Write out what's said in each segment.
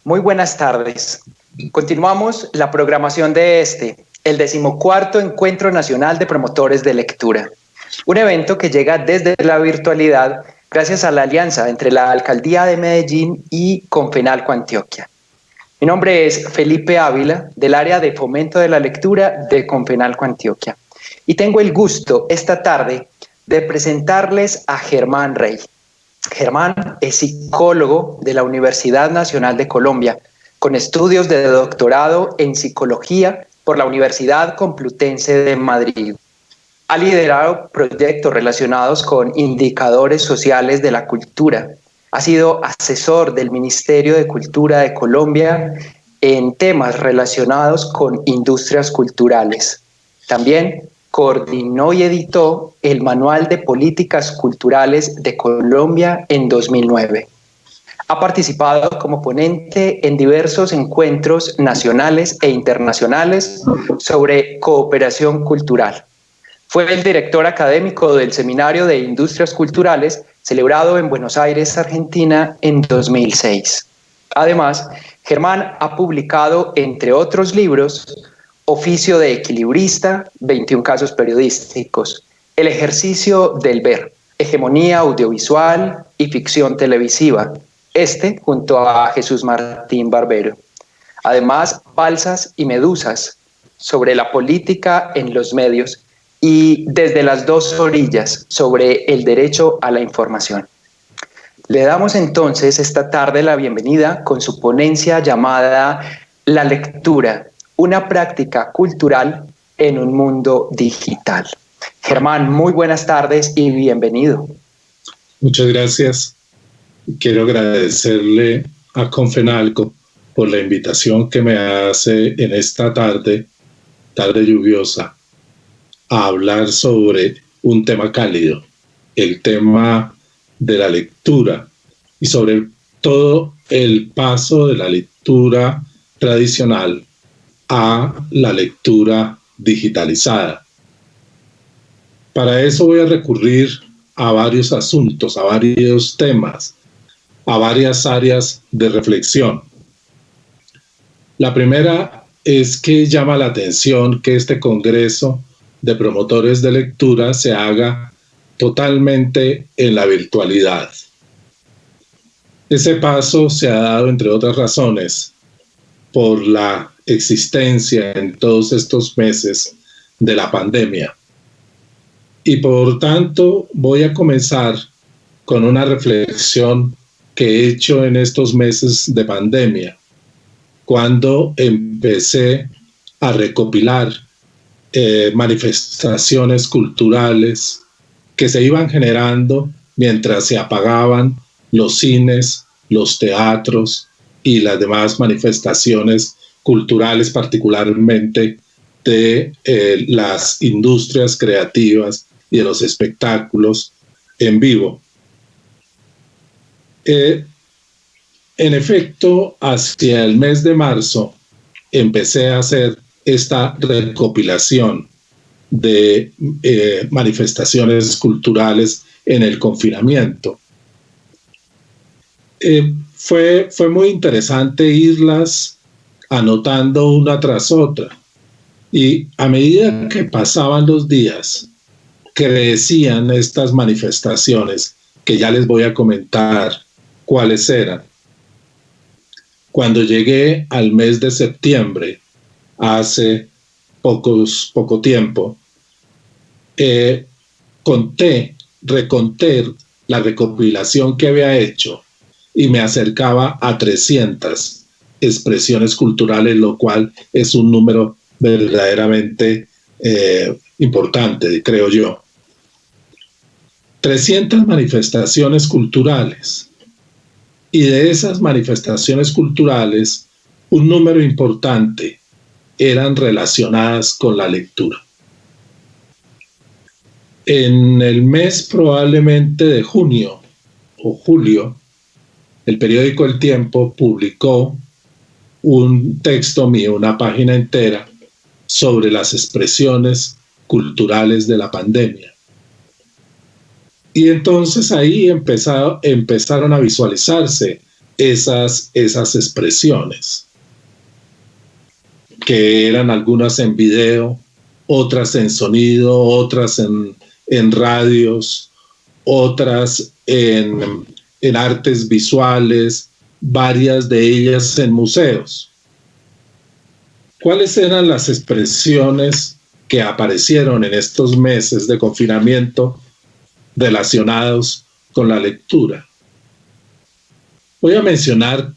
Muy buenas tardes. Continuamos la programación de el 14º Encuentro Nacional de Promotores de Lectura, un evento que llega desde la virtualidad gracias a la alianza entre la Alcaldía de Medellín y Confenalco Antioquia. Mi nombre es Felipe Ávila, del área de Fomento de la Lectura de Confenalco Antioquia, y tengo el gusto esta tarde de presentarles a Germán Rey. Germán es psicólogo de la Universidad Nacional de Colombia, con estudios de doctorado en psicología por la Universidad Complutense de Madrid. Ha liderado proyectos relacionados con indicadores sociales de la cultura. Ha sido asesor del Ministerio de Cultura de Colombia en temas relacionados con industrias culturales. También coordinó y editó el Manual de Políticas Culturales de Colombia en 2009. Ha participado como ponente en diversos encuentros nacionales e internacionales sobre cooperación cultural. Fue el director académico del Seminario de Industrias Culturales, celebrado en Buenos Aires, Argentina, en 2006. Además, Germán ha publicado, entre otros libros, Oficio de equilibrista, 21 casos periodísticos, El ejercicio del ver, hegemonía audiovisual y ficción televisiva, junto a Jesús Martín Barbero. Además, Balsas y medusas, sobre la política en los medios, y Desde las dos orillas, sobre el derecho a la información. Le damos entonces esta tarde la bienvenida con su ponencia llamada La lectura, una práctica cultural en un mundo digital. Germán, muy buenas tardes y bienvenido. Muchas gracias. Quiero agradecerle a Confenalco por la invitación que me hace en esta tarde lluviosa, a hablar sobre un tema cálido, el tema de la lectura y sobre todo el paso de la lectura tradicional a la lectura digitalizada. Para eso voy a recurrir a varios asuntos, a varios temas, a varias áreas de reflexión. La primera es que llama la atención que este Congreso de Promotores de Lectura se haga totalmente en la virtualidad. Ese paso se ha dado, entre otras razones, por la existencia en todos estos meses de la pandemia. Y por tanto voy a comenzar con una reflexión que he hecho en estos meses de pandemia, cuando empecé a recopilar manifestaciones culturales que se iban generando mientras se apagaban los cines, los teatros y las demás manifestaciones culturales, particularmente de las industrias creativas y de los espectáculos en vivo. En efecto, hacia el mes de marzo empecé a hacer esta recopilación de manifestaciones culturales en el confinamiento. Fue muy interesante irlas anotando una tras otra, y a medida que pasaban los días, crecían estas manifestaciones, que ya les voy a comentar cuáles eran. Cuando llegué al mes de septiembre, hace poco tiempo, reconté la recopilación que había hecho y me acercaba a 300 expresiones culturales, lo cual es un número verdaderamente importante, creo yo. 300 manifestaciones culturales. Y de esas manifestaciones culturales, un número importante eran relacionadas con la lectura. En el mes probablemente de junio o julio, el periódico El Tiempo publicó un texto mío, una página entera, sobre las expresiones culturales de la pandemia. Y entonces ahí empezaron a visualizarse esas expresiones, que eran algunas en video, otras en sonido, otras en radios, otras en artes visuales, varias de ellas en museos. ¿Cuáles eran las expresiones que aparecieron en estos meses de confinamiento relacionados con la lectura? Voy a mencionar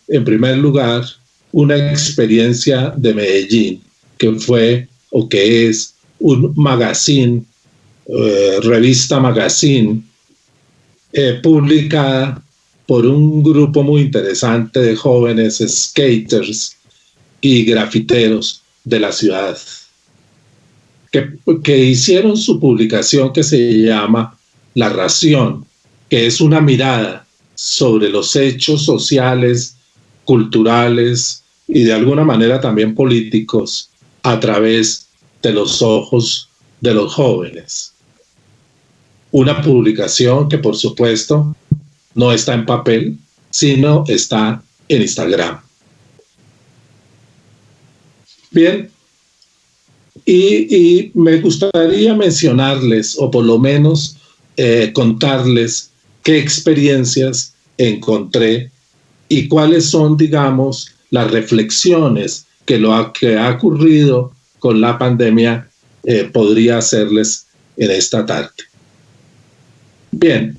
en primer lugar una experiencia de Medellín, que fue o que es un magazine, revista magazine, publicada por un grupo muy interesante de jóvenes skaters y grafiteros de la ciudad, que hicieron su publicación que se llama La Ración, que es una mirada sobre los hechos sociales, culturales y de alguna manera también políticos a través de los ojos de los jóvenes. Una publicación que, por supuesto, no está en papel, sino está en Instagram. Bien, y me gustaría mencionarles, o por lo menos contarles qué experiencias encontré y cuáles son, digamos, las reflexiones que lo que ha ocurrido con la pandemia podría hacerles en esta tarde. Bien,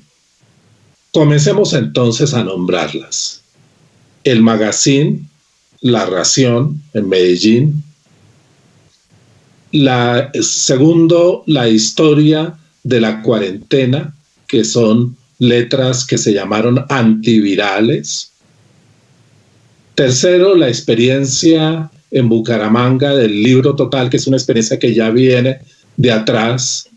comencemos entonces a nombrarlas. El magazine La Ración en Medellín. Segundo, la historia de la cuarentena, que son letras que se llamaron antivirales. Tercero, la experiencia en Bucaramanga del libro total, que es una experiencia que ya viene de atrás,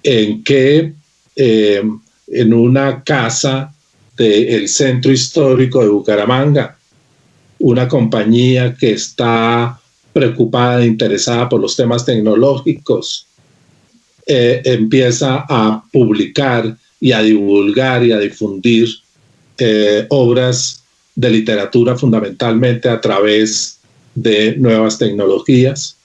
en que en una casa del centro histórico de Bucaramanga, una compañía que está preocupada e interesada por los temas tecnológicos, empieza a publicar y a divulgar y a difundir obras de literatura fundamentalmente a través de nuevas tecnologías.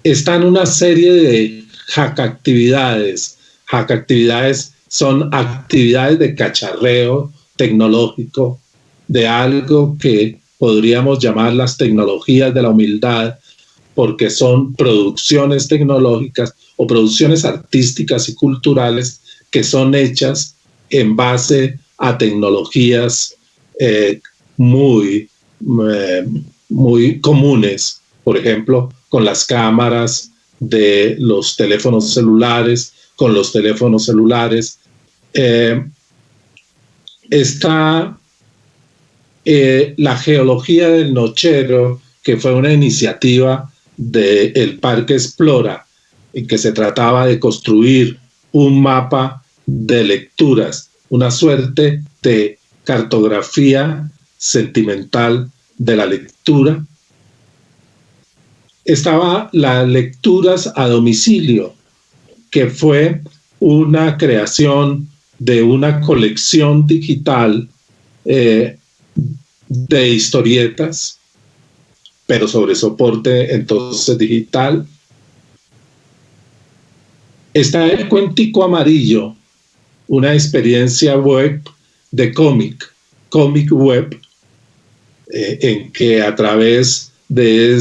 Están una serie de hackactividades. Hackactividades son actividades de cacharreo tecnológico de algo que podríamos llamar las tecnologías de la humildad, porque son producciones tecnológicas o producciones artísticas y culturales que son hechas en base a tecnologías muy comunes, por ejemplo, con las cámaras de los teléfonos celulares, con los teléfonos celulares. Está la geología del nochero, que fue una iniciativa del Parque Explora, en que se trataba de construir un mapa de lecturas, una suerte de cartografía sentimental de la lectura. Estaba las lecturas a domicilio, que fue una creación de una colección digital de historietas, pero sobre soporte entonces digital. Está el Cuentico Amarillo, una experiencia web de cómic web, en que a través de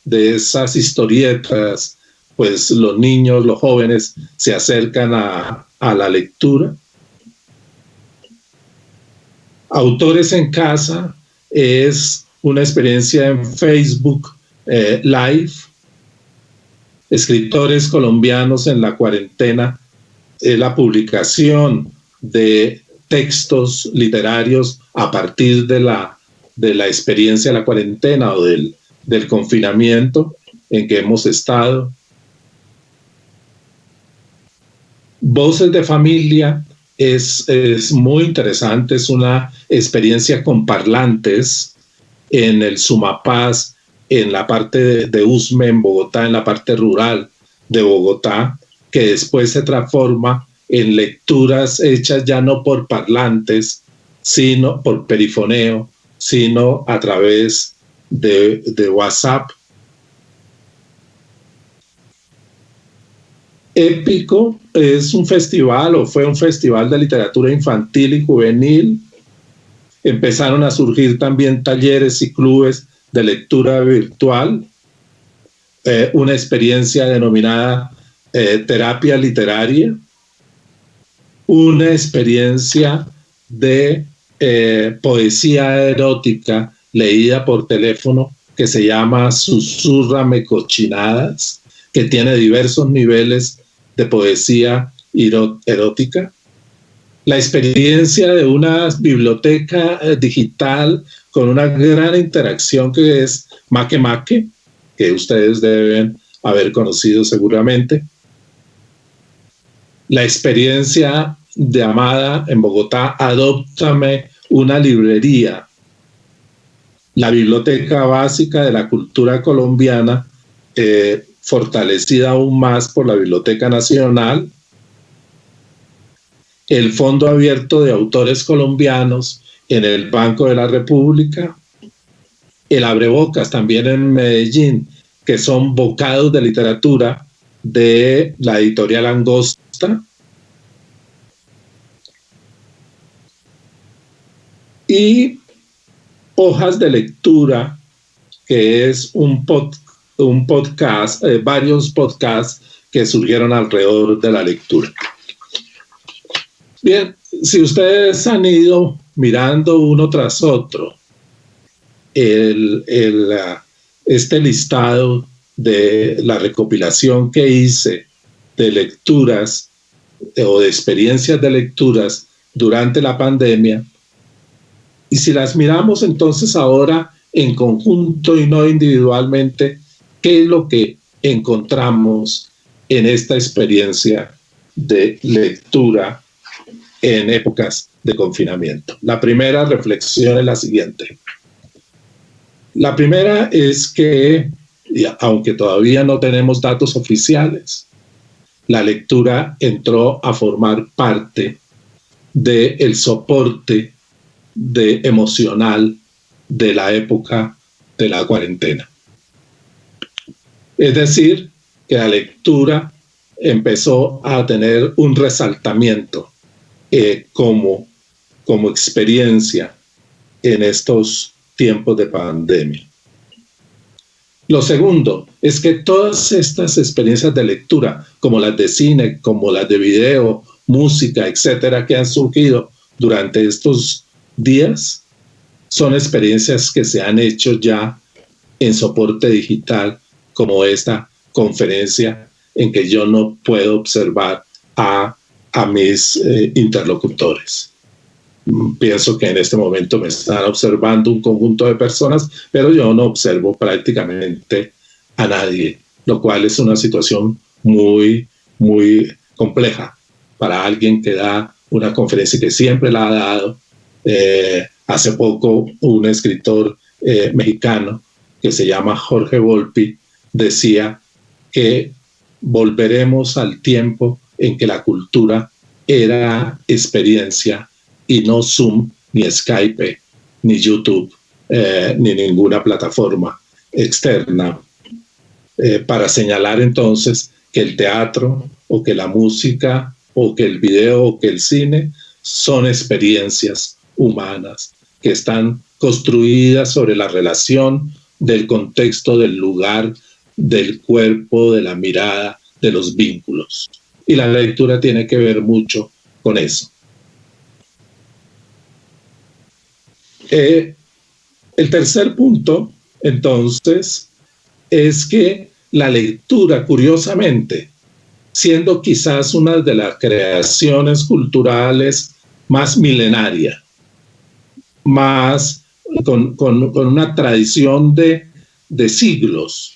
esas historietas, pues los niños, los jóvenes se acercan a la lectura. Autores en Casa es una experiencia en Facebook Live. Escritores colombianos en la cuarentena, la publicación de textos literarios a partir de la experiencia de la cuarentena o del confinamiento en que hemos estado. Voces de Familia es muy interesante, es una experiencia con parlantes en el Sumapaz, en la parte de Usme, en Bogotá, en la parte rural de Bogotá, que después se transforma en lecturas hechas ya no por parlantes, sino por perifoneo, sino a través de WhatsApp. Épico es un festival, o fue un festival de literatura infantil y juvenil. Empezaron a surgir también talleres y clubes de lectura virtual, una experiencia denominada terapia literaria, una experiencia de poesía erótica leída por teléfono que se llama Susúrrame Cochinadas, que tiene diversos niveles de poesía erótica. La experiencia de una biblioteca digital con una gran interacción que es Make, que ustedes deben haber conocido seguramente. La experiencia de Amada en Bogotá, Adóptame una librería. La biblioteca básica de la cultura colombiana, fortalecida aún más por la Biblioteca Nacional. El Fondo Abierto de Autores Colombianos en el Banco de la República. El Abrebocas también en Medellín, que son bocados de literatura de la editorial Angosta. Y Hojas de Lectura, que es un podcast, varios podcasts que surgieron alrededor de la lectura. Bien, si ustedes han ido mirando uno tras otro este listado de la recopilación que hice de lecturas o de experiencias de lecturas durante la pandemia, y si las miramos entonces ahora en conjunto y no individualmente, ¿qué es lo que encontramos en esta experiencia de lectura en épocas de confinamiento? La primera reflexión es la siguiente. La primera es que, aunque todavía no tenemos datos oficiales, la lectura entró a formar parte del soporte emocional de la época de la cuarentena. Es decir, que la lectura empezó a tener un resaltamiento como experiencia en estos tiempos de pandemia. Lo segundo es que todas estas experiencias de lectura, como las de cine, como las de video, música, etcétera, que han surgido durante estos días, son experiencias que se han hecho ya en soporte digital, como esta conferencia en que yo no puedo observar a mis interlocutores. Pienso que en este momento me están observando un conjunto de personas, pero yo no observo prácticamente a nadie, lo cual es una situación muy, muy compleja para alguien que da una conferencia, que siempre la ha dado. Hace poco un escritor mexicano que se llama Jorge Volpi decía que volveremos al tiempo en que la cultura era experiencia y no Zoom, ni Skype, ni YouTube, ni ninguna plataforma externa, para señalar entonces que el teatro, o que la música, o que el video, o que el cine son experiencias humanas que están construidas sobre la relación del contexto, del lugar, del cuerpo, de la mirada, de los vínculos. Y la lectura tiene que ver mucho con eso. El tercer punto, entonces, es que la lectura, curiosamente, siendo quizás una de las creaciones culturales más milenaria, más con una tradición de siglos,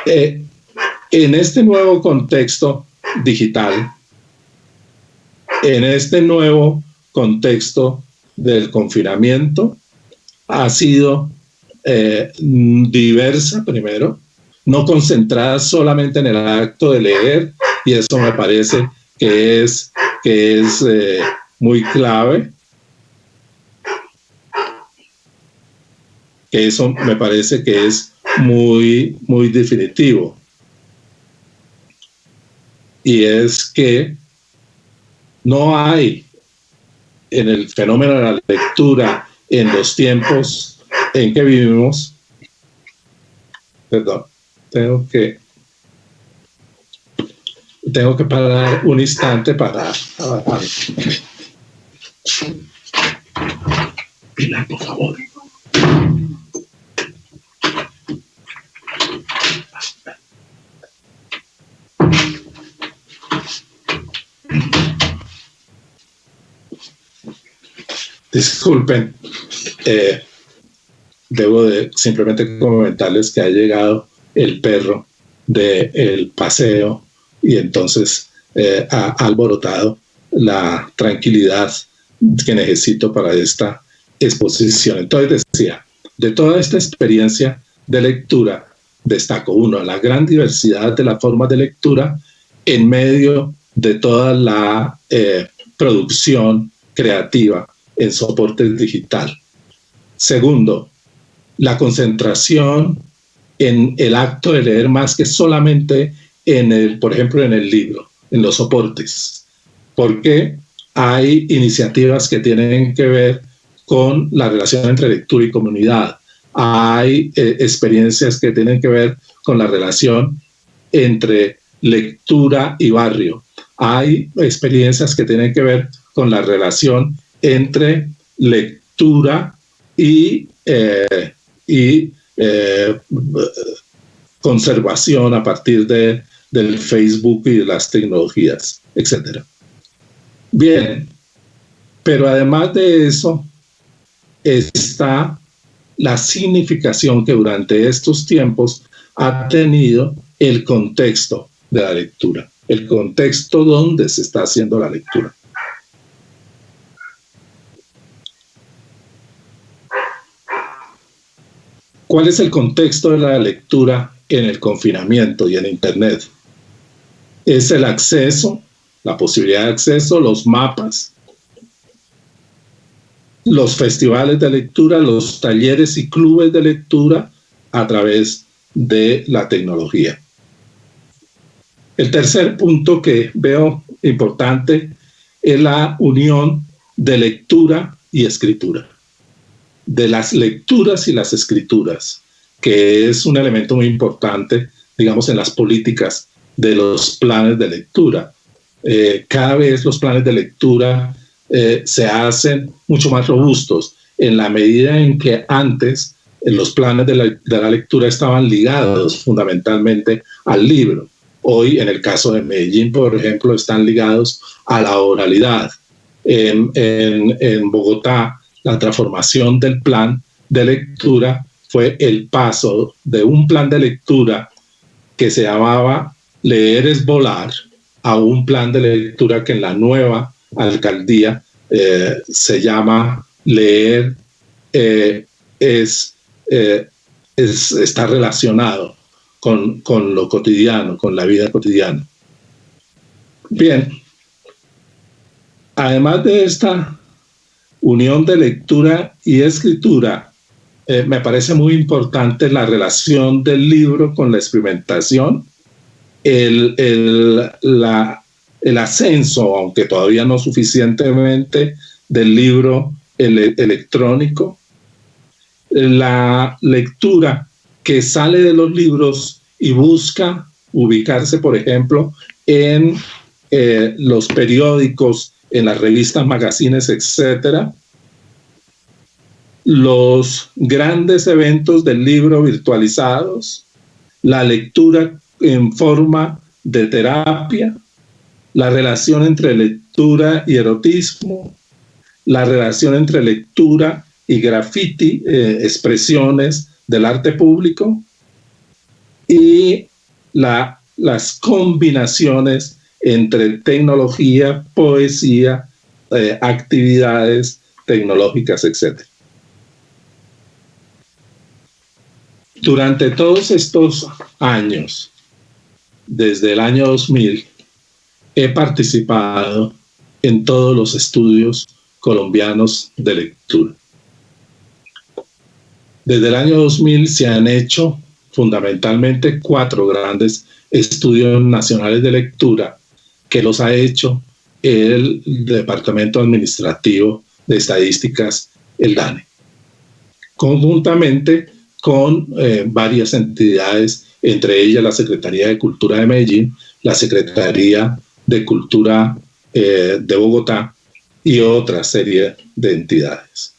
en este nuevo contexto digital, en este nuevo contexto del confinamiento, ha sido diversa, primero, no concentrada solamente en el acto de leer, y eso me parece que es muy clave, que eso me parece que es muy, muy definitivo. Y es que no hay en el fenómeno de la lectura en los tiempos en que vivimos, perdón, tengo que parar un instante para... Pilar, por favor. Disculpen, debo de simplemente comentarles que ha llegado el perro del paseo y entonces ha alborotado la tranquilidad que necesito para esta exposición. Entonces decía, de toda esta experiencia de lectura, destaco uno, la gran diversidad de las formas de lectura en medio de toda la producción creativa en soporte digital. Segundo, la concentración en el acto de leer más que solamente por ejemplo, en el libro, en los soportes, porque hay iniciativas que tienen que ver con la relación entre lectura y comunidad. Hay experiencias que tienen que ver con la relación entre lectura y barrio. Hay experiencias que tienen que ver con la relación entre lectura y conservación a partir del Facebook y de las tecnologías, etc. Bien, pero además de eso está la significación que durante estos tiempos ha tenido el contexto de la lectura, el contexto donde se está haciendo la lectura. ¿Cuál es el contexto de la lectura en el confinamiento y en Internet? Es el acceso, la posibilidad de acceso, los mapas, los festivales de lectura, los talleres y clubes de lectura a través de la tecnología. El tercer punto que veo importante es la unión de lectura y escritura, de las lecturas y las escrituras, que es un elemento muy importante, digamos, en las políticas de los planes de lectura. Cada vez los planes de lectura se hacen mucho más robustos en la medida en que antes los planes de la lectura estaban ligados fundamentalmente al libro. Hoy, en el caso de Medellín, por ejemplo, están ligados a la oralidad. En Bogotá, la transformación del plan de lectura fue el paso de un plan de lectura que se llamaba Leer es Volar a un plan de lectura que en la nueva alcaldía se llama Leer está relacionado con lo cotidiano, con la vida cotidiana. Bien, además de esta unión de lectura y escritura, me parece muy importante la relación del libro con la experimentación, el ascenso, aunque todavía no suficientemente, del libro electrónico, la lectura que sale de los libros y busca ubicarse, por ejemplo, en los periódicos, en las revistas, magazines, etcétera. Los grandes eventos del libro virtualizados, la lectura en forma de terapia, la relación entre lectura y erotismo, la relación entre lectura y graffiti, expresiones del arte público, y las combinaciones entre tecnología, poesía, actividades tecnológicas, etc. Durante todos estos años, desde el año 2000, he participado en todos los estudios colombianos de lectura. Desde el año 2000 se han hecho fundamentalmente 4 grandes estudios nacionales de lectura que los ha hecho el Departamento Administrativo de Estadísticas, el DANE, conjuntamente con varias entidades, entre ellas la Secretaría de Cultura de Medellín, la Secretaría de Cultura de Bogotá y otra serie de entidades.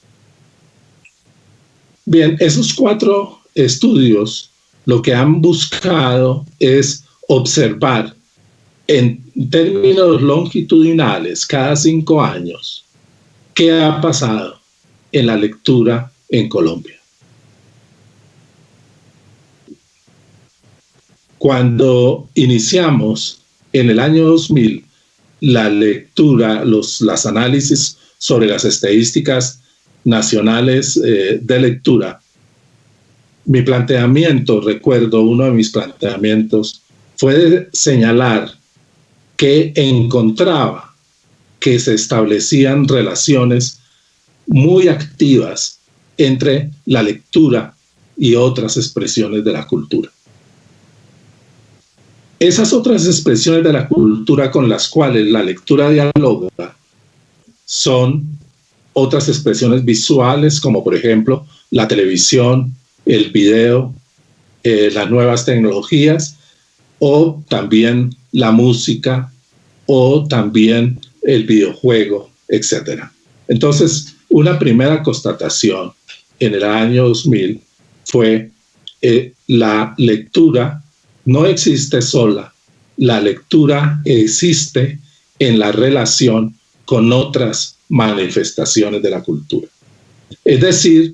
Bien, esos 4 estudios lo que han buscado es observar en términos longitudinales cada 5 años qué ha pasado en la lectura en Colombia. Cuando iniciamos en el año 2000 la lectura, los análisis sobre las estadísticas nacionales de lectura, mi planteamiento, recuerdo uno de mis planteamientos, fue señalar que encontraba que se establecían relaciones muy activas entre la lectura y otras expresiones de la cultura. Esas otras expresiones de la cultura con las cuales la lectura dialoga son otras expresiones visuales, como por ejemplo la televisión, el video, las nuevas tecnologías, o también la música, o también el videojuego, etc. Entonces, una primera constatación en el año 2000 fue la lectura no existe sola, la lectura existe en la relación con otras manifestaciones de la cultura. Es decir,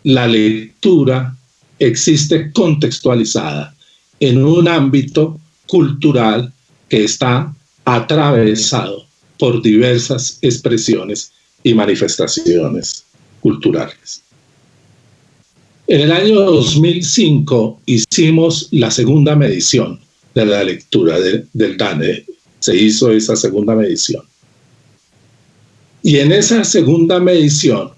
la lectura existe contextualizada en un ámbito cultural que está atravesado por diversas expresiones y manifestaciones culturales. En el año 2005 hicimos la segunda medición de la lectura del DANE. Se hizo esa segunda medición. Y en esa segunda medición,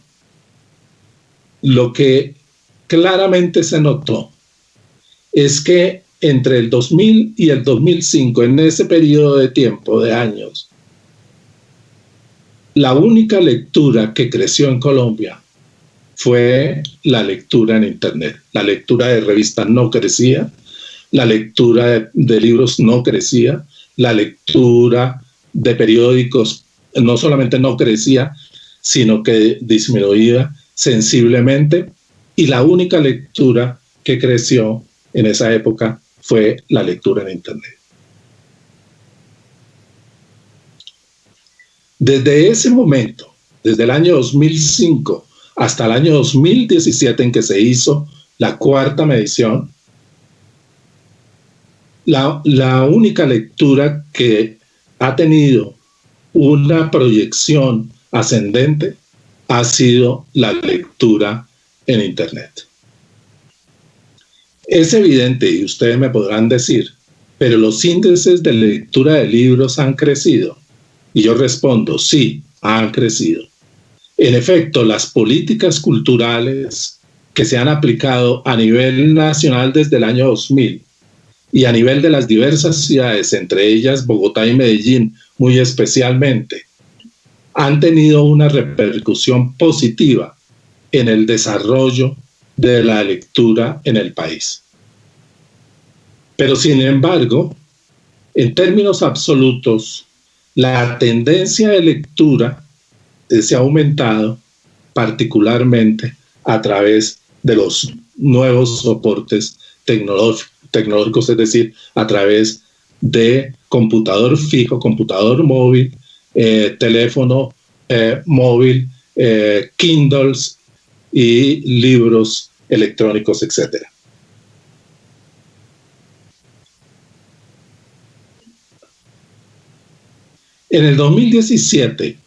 lo que claramente se notó es que entre el 2000 y el 2005, en ese periodo de tiempo, de años, la única lectura que creció en Colombia fue la lectura en Internet. La lectura de revistas no crecía, la lectura de libros no crecía, la lectura de periódicos no solamente no crecía, sino que disminuía sensiblemente, y la única lectura que creció en esa época fue la lectura en Internet. Desde ese momento, desde el año 2005 hasta el año 2017 en que se hizo la cuarta medición, la única lectura que ha tenido una proyección ascendente ha sido la lectura en Internet. Es evidente, y ustedes me podrán decir, pero los índices de lectura de libros han crecido. Y yo respondo, sí, han crecido. En efecto, las políticas culturales que se han aplicado a nivel nacional desde el año 2000 y a nivel de las diversas ciudades, entre ellas Bogotá y Medellín muy especialmente, han tenido una repercusión positiva en el desarrollo de la lectura en el país. Pero sin embargo, en términos absolutos, la tendencia de lectura se ha aumentado particularmente a través de los nuevos soportes tecnológicos, es decir, a través de computador fijo, computador móvil, teléfono móvil, Kindles y libros electrónicos, etc. En el 2017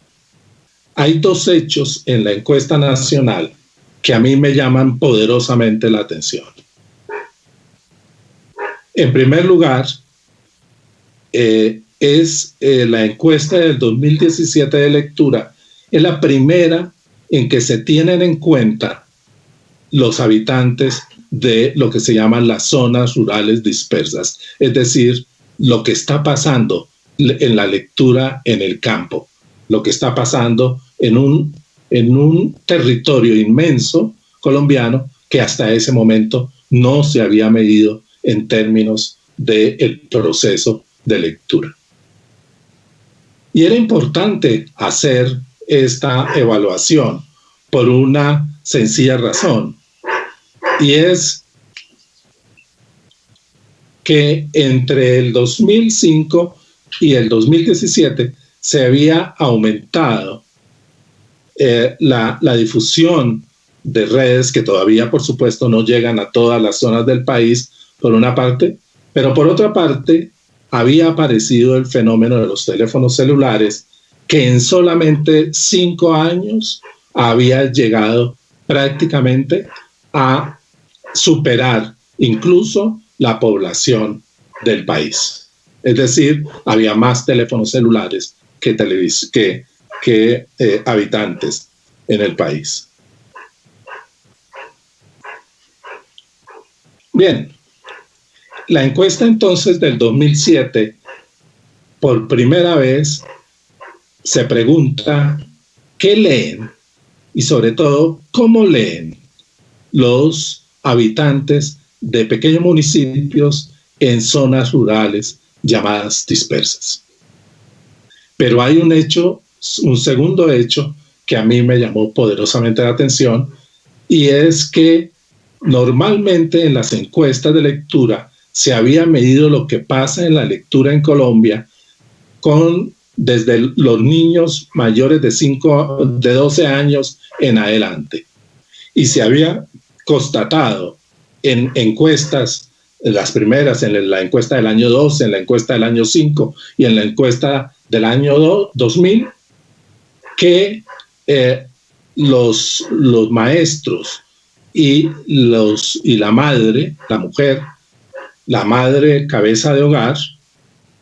hay 2 hechos en la encuesta nacional que a mí me llaman poderosamente la atención. En primer lugar, es la encuesta del 2017 de lectura, es la primera en que se tienen en cuenta los habitantes de lo que se llaman las zonas rurales dispersas, es decir, lo que está pasando en la lectura en el campo, lo que está pasando en un territorio inmenso colombiano que hasta ese momento no se había medido en términos del proceso de lectura. Y era importante hacer esta evaluación por una sencilla razón, y es que entre el 2005 y el 2017 se había aumentado la difusión de redes que todavía, por supuesto, no llegan a todas las zonas del país, por una parte, pero por otra parte, había aparecido el fenómeno de los teléfonos celulares, que en solamente 5 años había llegado prácticamente a superar incluso la población del país. Es decir, había más teléfonos celulares que habitantes en el país. Bien, la encuesta entonces del 2007, por primera vez, se pregunta qué leen y sobre todo cómo leen los habitantes de pequeños municipios en zonas rurales llamadas dispersas. Pero hay un segundo hecho que a mí me llamó poderosamente la atención, y es que normalmente en las encuestas de lectura se había medido lo que pasa en la lectura en Colombia desde los niños mayores de 12 años en adelante. Y se había constatado en encuestas, las primeras, en la encuesta del año 12, en la encuesta del año 5 y en la encuesta del año 2000, que los maestros y la madre, la madre cabeza de hogar,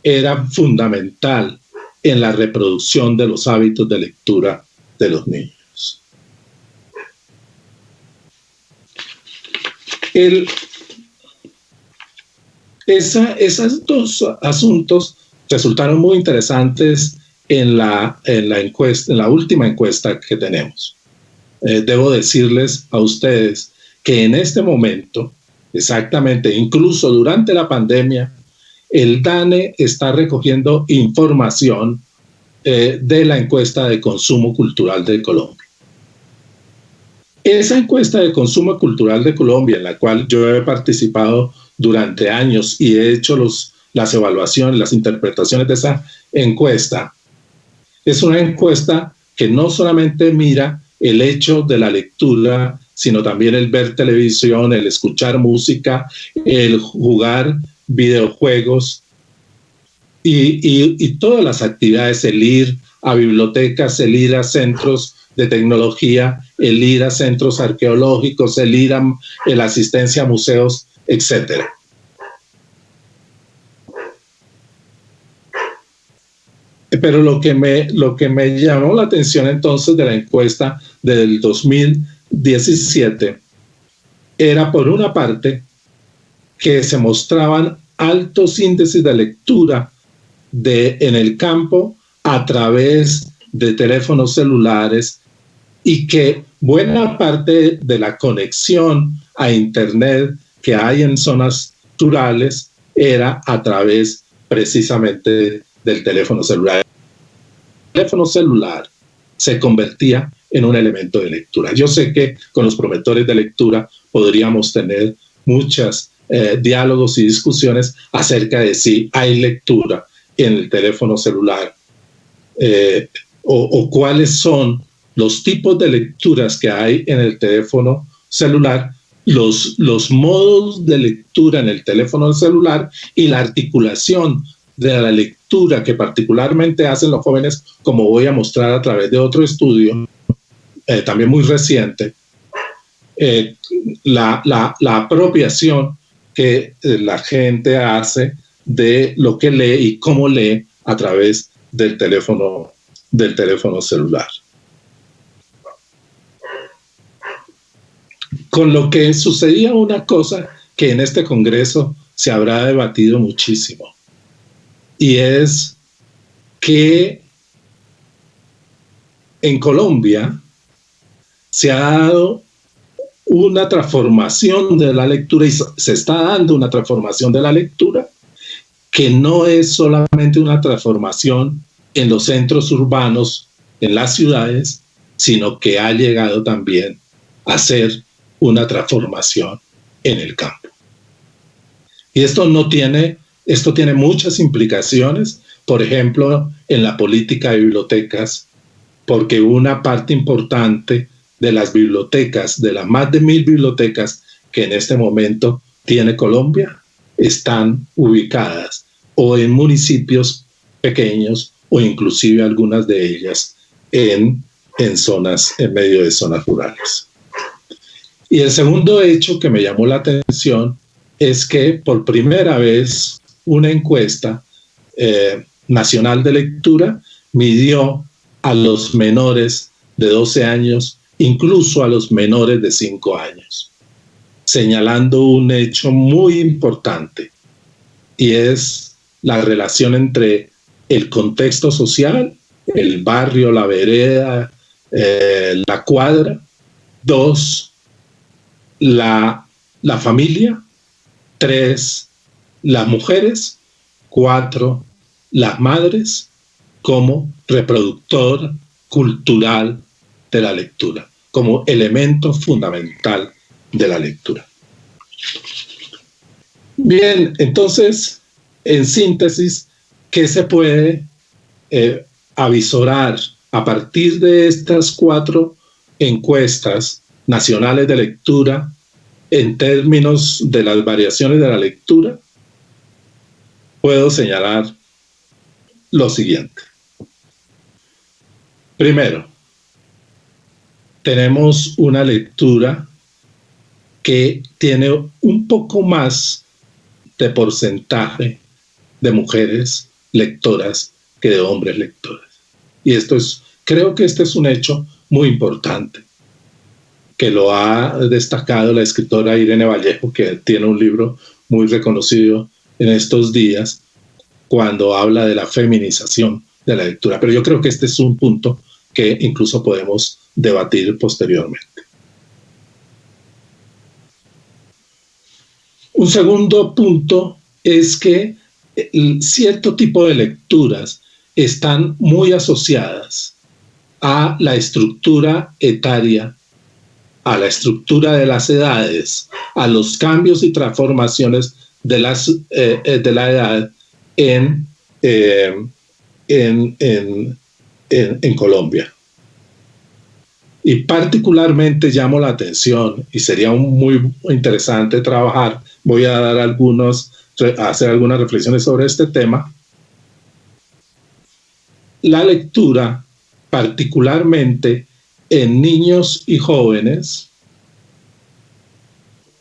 era fundamental en la reproducción de los hábitos de lectura de los niños. Esos dos asuntos resultaron muy interesantes en la última encuesta que tenemos. Debo decirles a ustedes que en este momento, exactamente, incluso durante la pandemia, el DANE está recogiendo información de la encuesta de consumo cultural de Colombia. Esa encuesta de consumo cultural de Colombia, en la cual yo he participado durante años y he hecho las evaluaciones, las interpretaciones de esa encuesta, es una encuesta que no solamente mira el hecho de la lectura, sino también el ver televisión, el escuchar música, el jugar videojuegos y todas las actividades, el ir a bibliotecas, el ir a centros de tecnología, el ir a centros arqueológicos, el ir a la asistencia a museos, etc. Pero lo que me llamó la atención entonces de la encuesta del 2017 era, por una parte, que se mostraban altos índices de lectura en el campo a través de teléfonos celulares, y que buena parte de la conexión a Internet que hay en zonas rurales era a través precisamente del teléfono celular. El teléfono celular se convertía en un elemento de lectura. Yo sé que con los promotores de lectura podríamos tener muchos diálogos y discusiones acerca de si hay lectura en el teléfono celular o cuáles son los tipos de lecturas que hay en el teléfono celular, los modos de lectura en el teléfono celular y la articulación de la lectura que particularmente hacen los jóvenes, como voy a mostrar a través de otro estudio, también muy reciente, la apropiación que la gente hace de lo que lee y cómo lee a través del teléfono celular. Con lo que sucedía una cosa que en este Congreso se habrá debatido muchísimo, y es que en Colombia se ha dado una transformación de la lectura, y se está dando una transformación de la lectura que no es solamente una transformación en los centros urbanos, en las ciudades, sino que ha llegado también a ser una transformación en el campo. Y esto tiene muchas implicaciones, por ejemplo, en la política de bibliotecas, porque una parte importante de las bibliotecas, de las más de 1000 bibliotecas que en este momento tiene Colombia, están ubicadas o en municipios pequeños o inclusive algunas de ellas en medio de zonas rurales. Y el segundo hecho que me llamó la atención es que por primera vez una encuesta nacional de lectura midió a los menores de 12 años, incluso a los menores de 5 años, señalando un hecho muy importante, y es la relación entre el contexto social, el barrio, la vereda, la cuadra; 2, la familia; 3, las mujeres; 4, las madres, como reproductor cultural de la lectura, como elemento fundamental de la lectura. Bien, entonces, en síntesis, ¿qué se puede avisorar a partir de estas 4 encuestas nacionales de lectura en términos de las variaciones de la lectura? Puedo señalar lo siguiente. Primero, tenemos una lectura que tiene un poco más de porcentaje de mujeres lectoras que de hombres lectores. Y creo que este es un hecho muy importante, que lo ha destacado la escritora Irene Vallejo, que tiene un libro muy reconocido en estos días, cuando habla de la feminización de la lectura. Pero yo creo que este es un punto que incluso podemos debatir posteriormente. Un segundo punto es que cierto tipo de lecturas están muy asociadas a la estructura etaria, a la estructura de las edades, a los cambios y transformaciones de la edad en Colombia. Y particularmente llamo la atención, y sería muy interesante trabajar, voy a hacer algunas reflexiones sobre este tema. La lectura, particularmente en niños y jóvenes,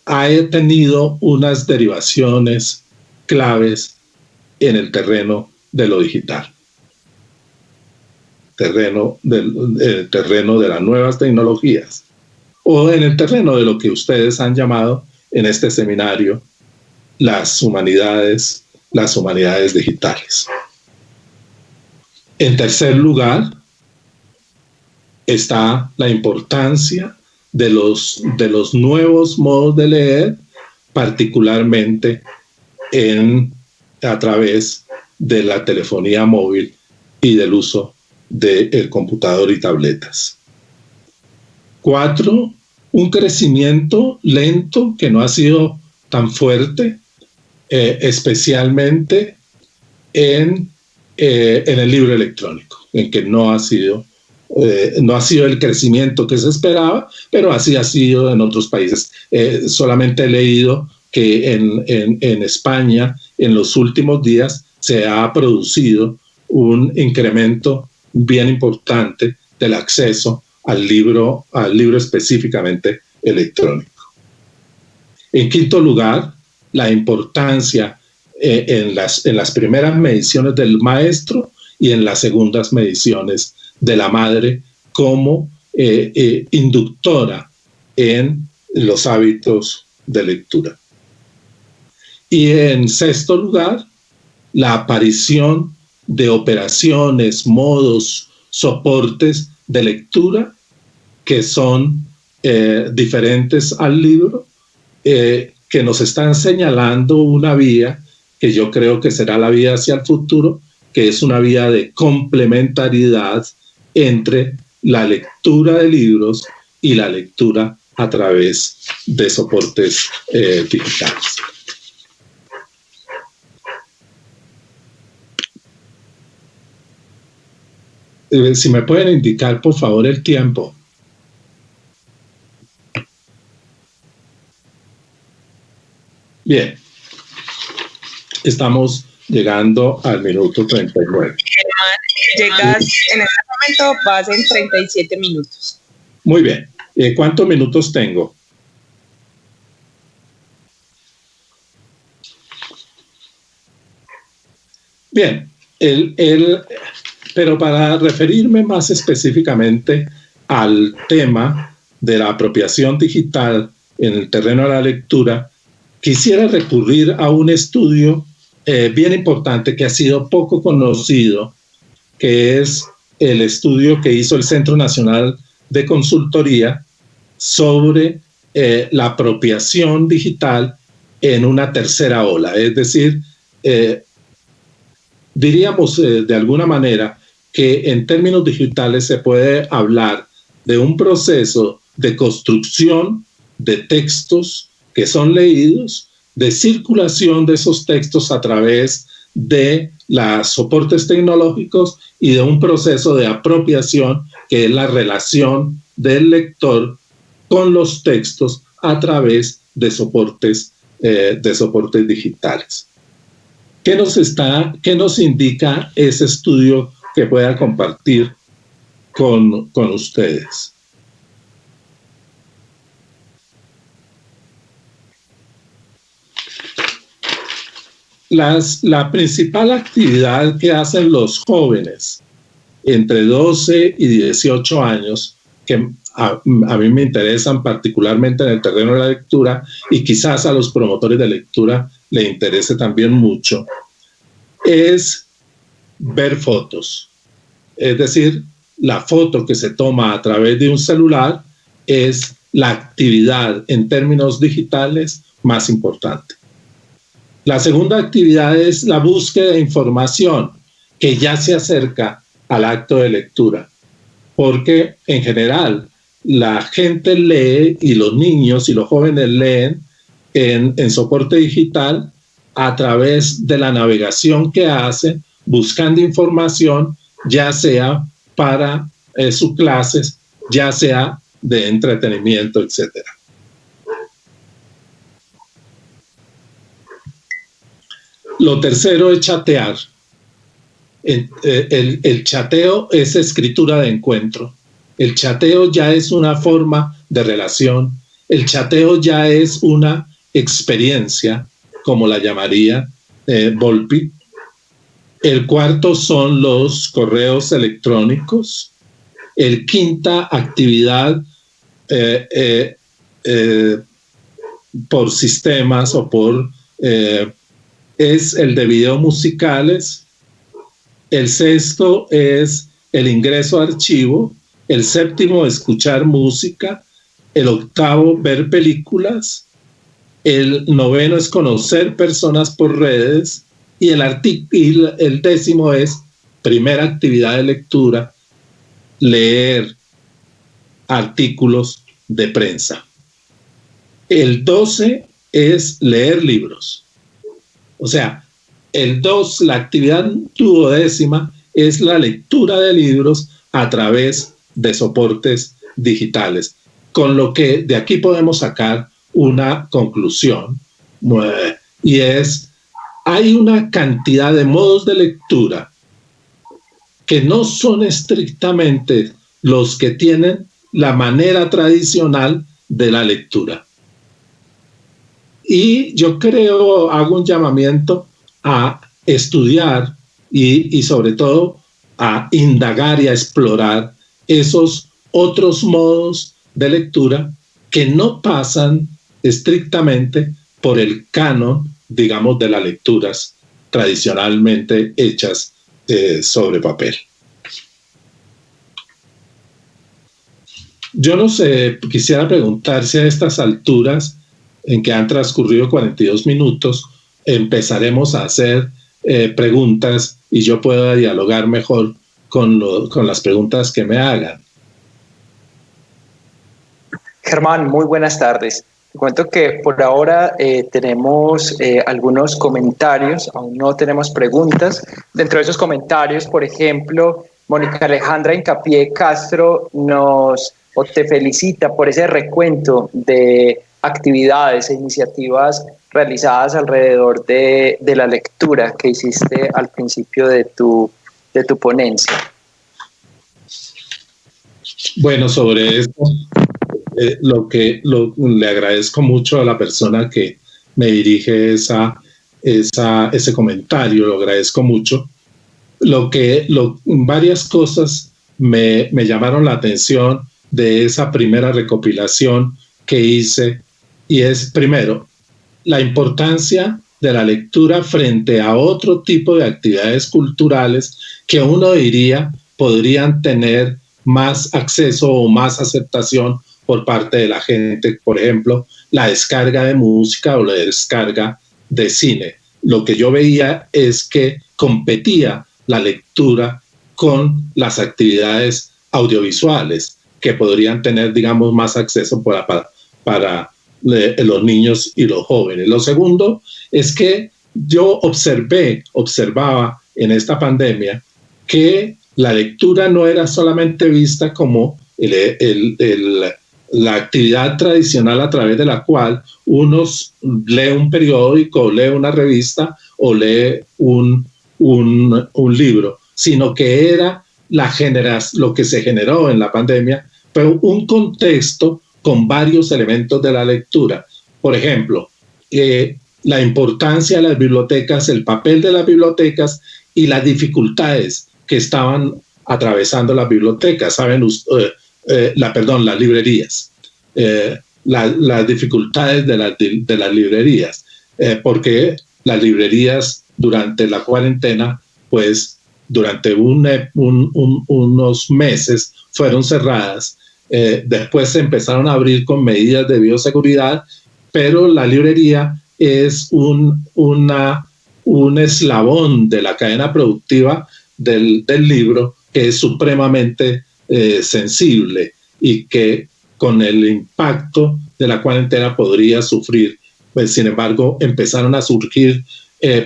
ha tenido unas derivaciones claves en el terreno de lo digital, terreno de las nuevas tecnologías, o en el terreno de lo que ustedes han llamado en este seminario las humanidades digitales. En tercer lugar, está la importancia de los nuevos modos de leer, particularmente a través de la telefonía móvil y del uso del computador y tabletas. 4, un crecimiento lento que no ha sido tan fuerte, especialmente en el libro electrónico, en que no ha sido el crecimiento que se esperaba, pero así ha sido en otros países. Solamente he leído que en España en los últimos días se ha producido un incremento bien importante del acceso al libro específicamente electrónico. En quinto lugar, la importancia en las primeras mediciones del maestro y en las segundas mediciones de la madre como inductora en los hábitos de lectura. Y en sexto lugar, la aparición de operaciones, modos, soportes de lectura que son diferentes al libro, que nos están señalando una vía que yo creo que será la vía hacia el futuro, que es una vía de complementariedad entre la lectura de libros y la lectura a través de soportes digitales. Si me pueden indicar, por favor, el tiempo. Bien. Estamos llegando al minuto 39. Llegas, en este momento vas en 37 minutos. Muy bien. ¿Cuántos minutos tengo? Bien. Pero para referirme más específicamente al tema de la apropiación digital en el terreno de la lectura, quisiera recurrir a un estudio bien importante que ha sido poco conocido, que es el estudio que hizo el Centro Nacional de Consultoría sobre la apropiación digital en una tercera ola. Es decir, diríamos de alguna manera que en términos digitales se puede hablar de un proceso de construcción de textos que son leídos, de circulación de esos textos a través de los soportes tecnológicos y de un proceso de apropiación que es la relación del lector con los textos a través de soportes digitales. ¿Qué nos indica ese estudio que pueda compartir con ustedes? La principal actividad que hacen los jóvenes entre 12 y 18 años, que a mí me interesan particularmente en el terreno de la lectura y quizás a los promotores de lectura le interese también mucho, es ver fotos. Es decir, la foto que se toma a través de un celular es la actividad en términos digitales más importante. La segunda actividad es la búsqueda de información que ya se acerca al acto de lectura, porque en general la gente lee y los niños y los jóvenes leen en soporte digital a través de la navegación que hacen buscando información, ya sea para sus clases, ya sea de entretenimiento, etcétera. Lo tercero es chatear. El chateo es escritura de encuentro. El chateo ya es una forma de relación. El chateo ya es una experiencia, como la llamaría Volpi. El cuarto son los correos electrónicos. El quinta actividad por sistemas o por es el de videos musicales. El sexto es el ingreso a archivo. El séptimo, escuchar música. El octavo, ver películas. El noveno es conocer personas por redes. Y el décimo es, primera actividad de lectura, leer artículos de prensa. El 12 es leer libros. O sea, la actividad duodécima es la lectura de libros a través de soportes digitales, con lo que de aquí podemos sacar una conclusión, y es, hay una cantidad de modos de lectura que no son estrictamente los que tienen la manera tradicional de la lectura. Y yo creo, hago un llamamiento a estudiar y sobre todo a indagar y a explorar esos otros modos de lectura que no pasan estrictamente por el canon, digamos, de las lecturas tradicionalmente hechas sobre papel. Yo no sé, quisiera preguntar si a estas alturas, en que han transcurrido 42 minutos, empezaremos a hacer preguntas y yo pueda dialogar mejor con las preguntas que me hagan. Germán, muy buenas tardes. Te cuento que por ahora tenemos algunos comentarios, aún no tenemos preguntas. Dentro de esos comentarios, por ejemplo, Mónica Alejandra Hincapié Castro te felicita por ese recuento de actividades e iniciativas realizadas alrededor de la lectura que hiciste al principio de tu ponencia. Bueno, sobre esto, le agradezco mucho a la persona que me dirige ese comentario, lo agradezco mucho. Varias cosas me llamaron la atención de esa primera recopilación que hice, y es, primero, la importancia de la lectura frente a otro tipo de actividades culturales que uno diría podrían tener más acceso o más aceptación por parte de la gente. Por ejemplo, la descarga de música o la descarga de cine. Lo que yo veía es que competía la lectura con las actividades audiovisuales que podrían tener, digamos, más acceso para los niños y los jóvenes. Lo segundo es que yo observaba en esta pandemia que la lectura no era solamente vista como la actividad tradicional a través de la cual uno lee un periódico, lee una revista o lee un libro, sino que era lo que se generó en la pandemia, pero un contexto con varios elementos de la lectura. Por ejemplo, la importancia de las bibliotecas, el papel de las bibliotecas y las dificultades que estaban atravesando las bibliotecas, las librerías, las dificultades de las librerías, porque las librerías durante la cuarentena, pues durante unos meses fueron cerradas. Después se empezaron a abrir con medidas de bioseguridad, pero la librería es un eslabón de la cadena productiva del libro que es supremamente sensible y que con el impacto de la cuarentena podría sufrir. Pues, sin embargo, empezaron a surgir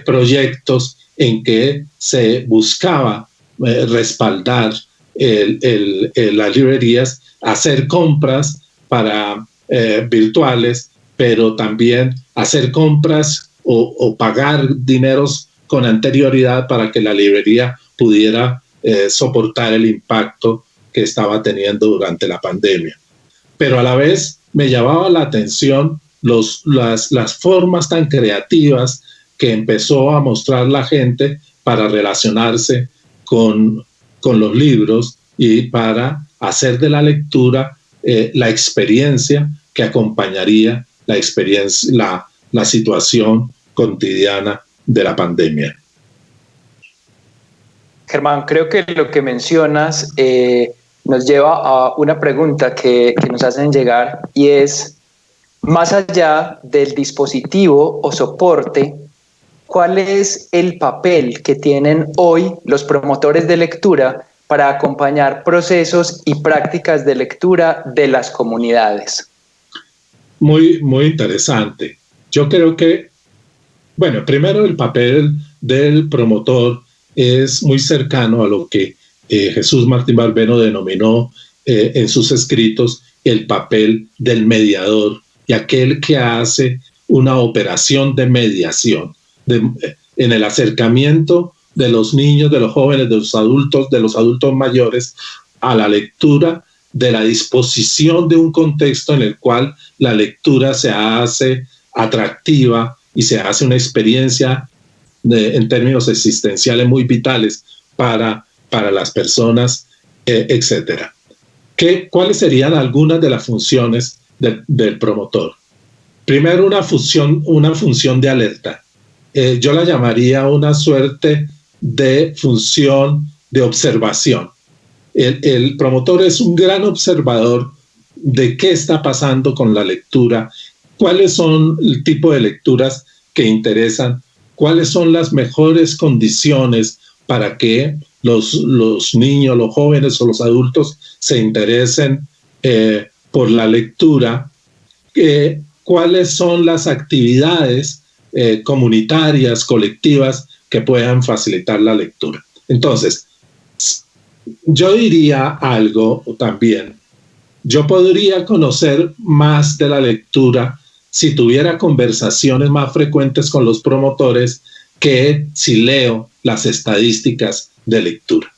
proyectos en que se buscaba respaldar las librerías, hacer compras virtuales, pero también hacer compras o pagar dineros con anterioridad para que la librería pudiera soportar el impacto que estaba teniendo durante la pandemia. Pero a la vez me llamaba la atención las formas tan creativas que empezó a mostrar la gente para relacionarse con los libros y para hacer de la lectura la experiencia que acompañaría la situación cotidiana de la pandemia. Germán, creo que lo que mencionas nos lleva a una pregunta que nos hacen llegar, y es, más allá del dispositivo o soporte, ¿cuál es el papel que tienen hoy los promotores de lectura para acompañar procesos y prácticas de lectura de las comunidades? Muy, muy interesante. Yo creo que, bueno, primero el papel del promotor es muy cercano a lo que Jesús Martín Barbero denominó en sus escritos el papel del mediador y aquel que hace una operación de mediación en el acercamiento de los niños, de los jóvenes, de los adultos mayores a la lectura, de la disposición de un contexto en el cual la lectura se hace atractiva y se hace una experiencia en términos existenciales muy vitales para las personas, etc. ¿Cuáles serían algunas de las funciones del promotor? Primero, una función de alerta. Yo la llamaría una suerte de función de observación. El promotor es un gran observador de qué está pasando con la lectura, cuáles son el tipo de lecturas que interesan, cuáles son las mejores condiciones para que los niños, los jóvenes o los adultos se interesen por la lectura, cuáles son las actividades comunitarias, colectivas que puedan facilitar la lectura. Entonces, yo diría algo también. Yo podría conocer más de la lectura si tuviera conversaciones más frecuentes con los promotores que si leo las estadísticas de lectura.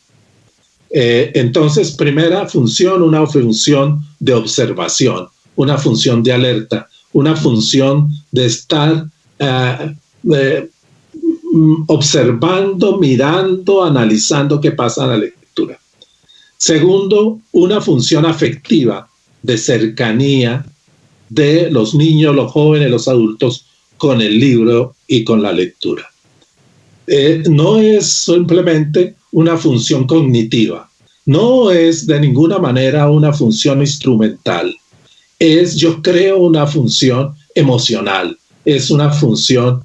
Entonces, primera función, una función de observación, una función de alerta, una función de estar observando, mirando, analizando qué pasa en la lectura. Segundo, una función afectiva de cercanía de los niños, los jóvenes, los adultos con el libro y con la lectura. No es simplemente una función cognitiva, no es de ninguna manera una función instrumental, es, yo creo, una función emocional, es una función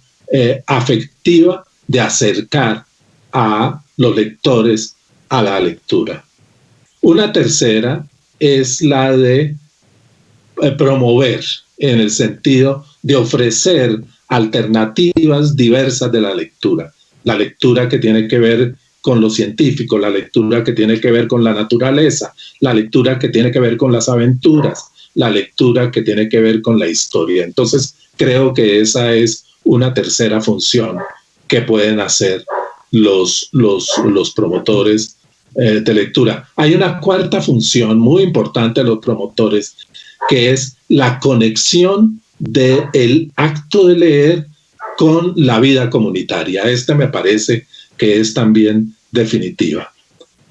afectiva de acercar a los lectores a la lectura. Una tercera es la de promover, en el sentido de ofrecer alternativas diversas de la lectura que tiene que ver con lo científico, la lectura que tiene que ver con la naturaleza, la lectura que tiene que ver con las aventuras, la lectura que tiene que ver con la historia. Entonces, creo que esa es una tercera función que pueden hacer los promotores de lectura. Hay una cuarta función muy importante de los promotores, que es la conexión del acto de leer con la vida comunitaria. Me parece que es también definitiva,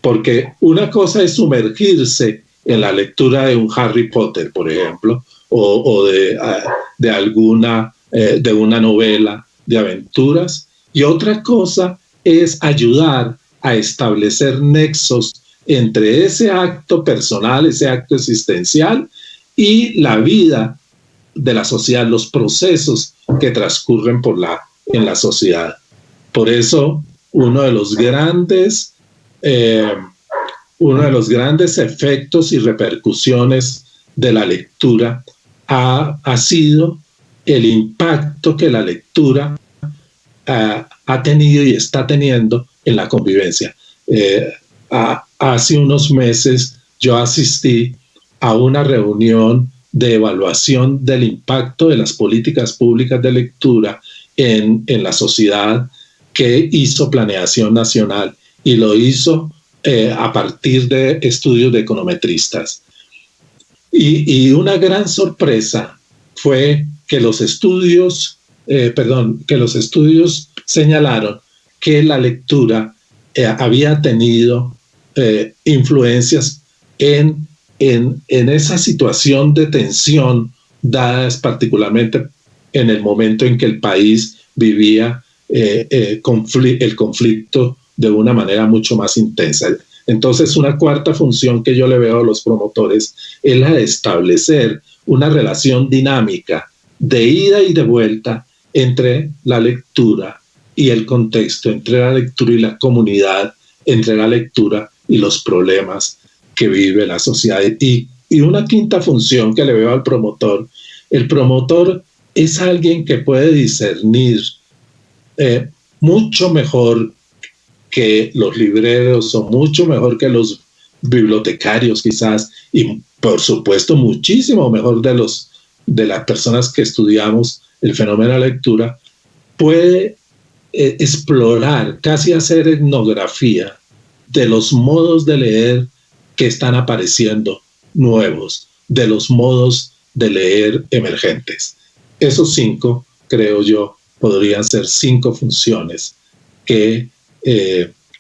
porque una cosa es sumergirse en la lectura de un Harry Potter, por ejemplo, o de una novela de aventuras, y otra cosa es ayudar a establecer nexos entre ese acto personal, ese acto existencial y la vida de la sociedad, los procesos que transcurren en la sociedad. Por eso, uno de los grandes efectos y repercusiones de la lectura ha sido el impacto que la lectura ha tenido y está teniendo en la convivencia. Hace unos meses yo asistí a una reunión de evaluación del impacto de las políticas públicas de lectura en la sociedad que hizo Planeación Nacional, y lo hizo a partir de estudios de econometristas. Y una gran sorpresa fue que los estudios señalaron que la lectura había tenido influencias en esa situación de tensión, dadas particularmente en el momento en que el país vivía el conflicto de una manera mucho más intensa. Entonces, una cuarta función que yo le veo a los promotores es la de establecer una relación dinámica de ida y de vuelta entre la lectura y el contexto, entre la lectura y la comunidad, entre la lectura y los problemas que vive la sociedad. Y una quinta función que le veo al promotor: el promotor es alguien que puede discernir mucho mejor que los libreros, o mucho mejor que los bibliotecarios quizás, y por supuesto muchísimo mejor de las personas que estudiamos el fenómeno de la lectura. Puede explorar, casi hacer etnografía de los modos de leer que están apareciendo nuevos, de los modos de leer emergentes. Esos 5, creo yo, podrían ser 5 funciones que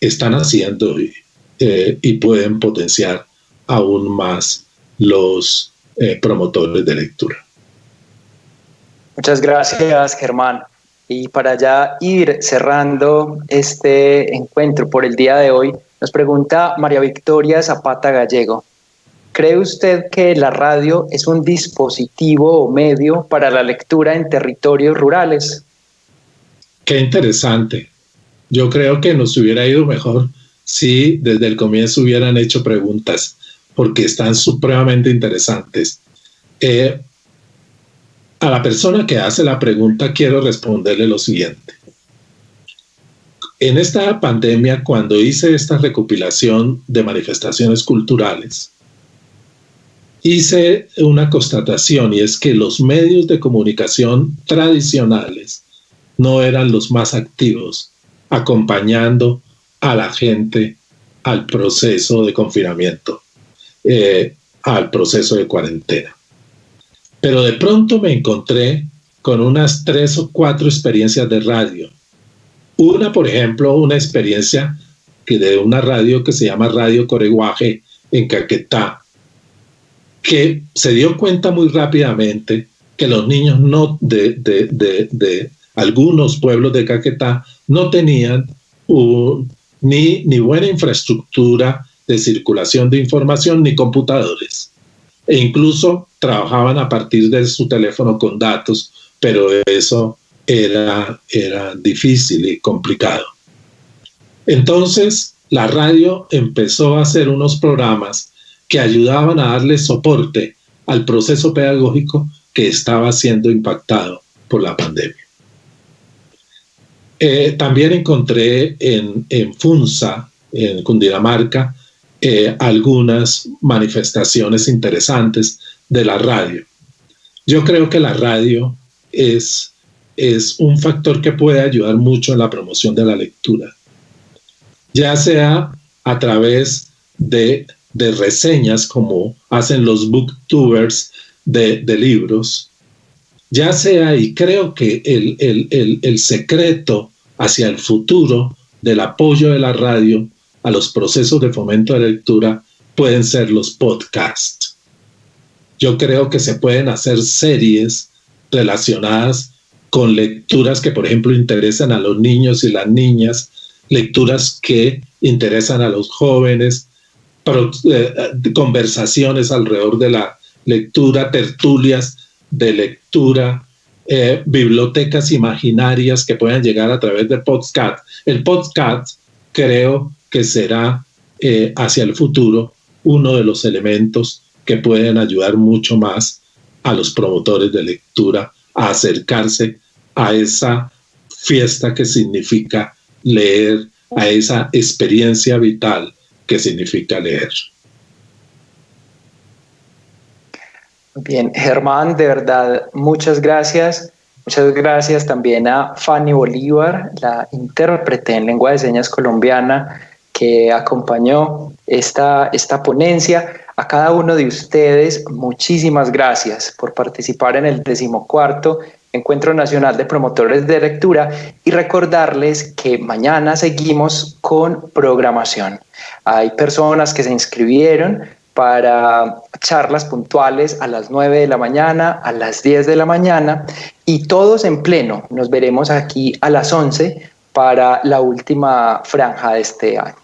están haciendo y pueden potenciar aún más los promotores de lectura. Muchas gracias, Germán. Y para ya ir cerrando este encuentro por el día de hoy, nos pregunta María Victoria Zapata Gallego: ¿cree usted que la radio es un dispositivo o medio para la lectura en territorios rurales? Qué interesante. Yo creo que nos hubiera ido mejor si desde el comienzo hubieran hecho preguntas, porque están supremamente interesantes. A la persona que hace la pregunta quiero responderle lo siguiente. En esta pandemia, cuando hice esta recopilación de manifestaciones culturales, hice una constatación, y es que los medios de comunicación tradicionales no eran los más activos acompañando a la gente al proceso de confinamiento, al proceso de cuarentena. Pero de pronto me encontré con unas 3 o 4 experiencias de radio. Una, por ejemplo, una experiencia de una radio que se llama Radio Coreguaje en Caquetá, que se dio cuenta muy rápidamente que los niños de algunos pueblos de Caquetá no tenían ni buena infraestructura de circulación de información ni computadores. E incluso trabajaban a partir de su teléfono con datos, pero eso era difícil y complicado. Entonces, la radio empezó a hacer unos programas que ayudaban a darle soporte al proceso pedagógico que estaba siendo impactado por la pandemia. También encontré en Funza, en Cundinamarca, algunas manifestaciones interesantes de la radio. Yo creo que la radio es un factor que puede ayudar mucho en la promoción de la lectura, ya sea a través de reseñas como hacen los booktubers de libros, ya sea, y creo que el secreto hacia el futuro del apoyo de la radio a los procesos de fomento de lectura pueden ser los podcasts. Yo creo que se pueden hacer series relacionadas con lecturas que, por ejemplo, interesan a los niños y las niñas, lecturas que interesan a los jóvenes, conversaciones alrededor de la lectura, tertulias de lectura, bibliotecas imaginarias que puedan llegar a través de podcast. El podcast creo que será hacia el futuro uno de los elementos que pueden ayudar mucho más a los promotores de lectura a acercarse a esa fiesta que significa leer, a esa experiencia vital que significa leer. Bien, Germán, de verdad, muchas gracias. Muchas gracias también a Fanny Bolívar, la intérprete en lengua de señas colombiana que acompañó esta ponencia. A cada uno de ustedes, muchísimas gracias por participar en el 14º Encuentro Nacional de Promotores de Lectura, y recordarles que mañana seguimos con programación. Hay personas que se inscribieron para charlas puntuales a las 9 de la mañana, a las 10 de la mañana, y todos en pleno. Nos veremos aquí a las 11 para la última franja de este año.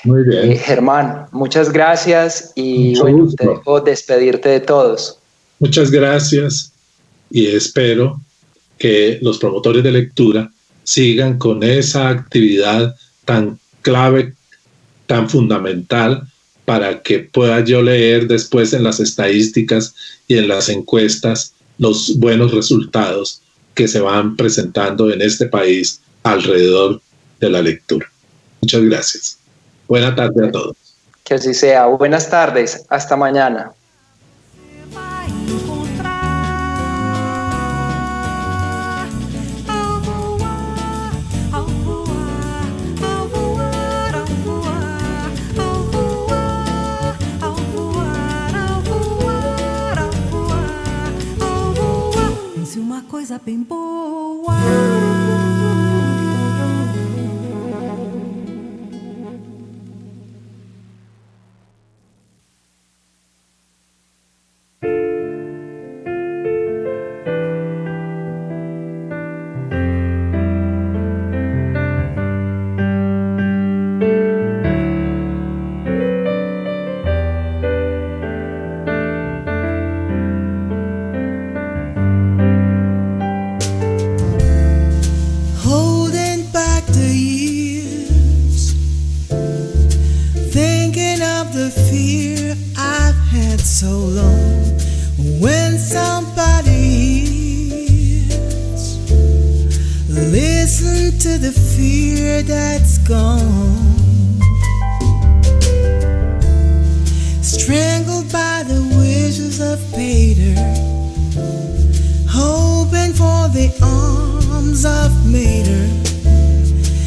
Muy bien. Germán, muchas gracias y bueno, te dejo despedirte de todos. Muchas gracias y espero que los promotores de lectura sigan con esa actividad tan clave, tan fundamental, para que pueda yo leer después en las estadísticas y en las encuestas los buenos resultados que se van presentando en este país alrededor de la lectura. Muchas gracias. Buena tarde a todos. Que así sea. Buenas tardes. Hasta mañana. Coisa bem boa. fear I've had so long. When somebody hears, listen to the fear that's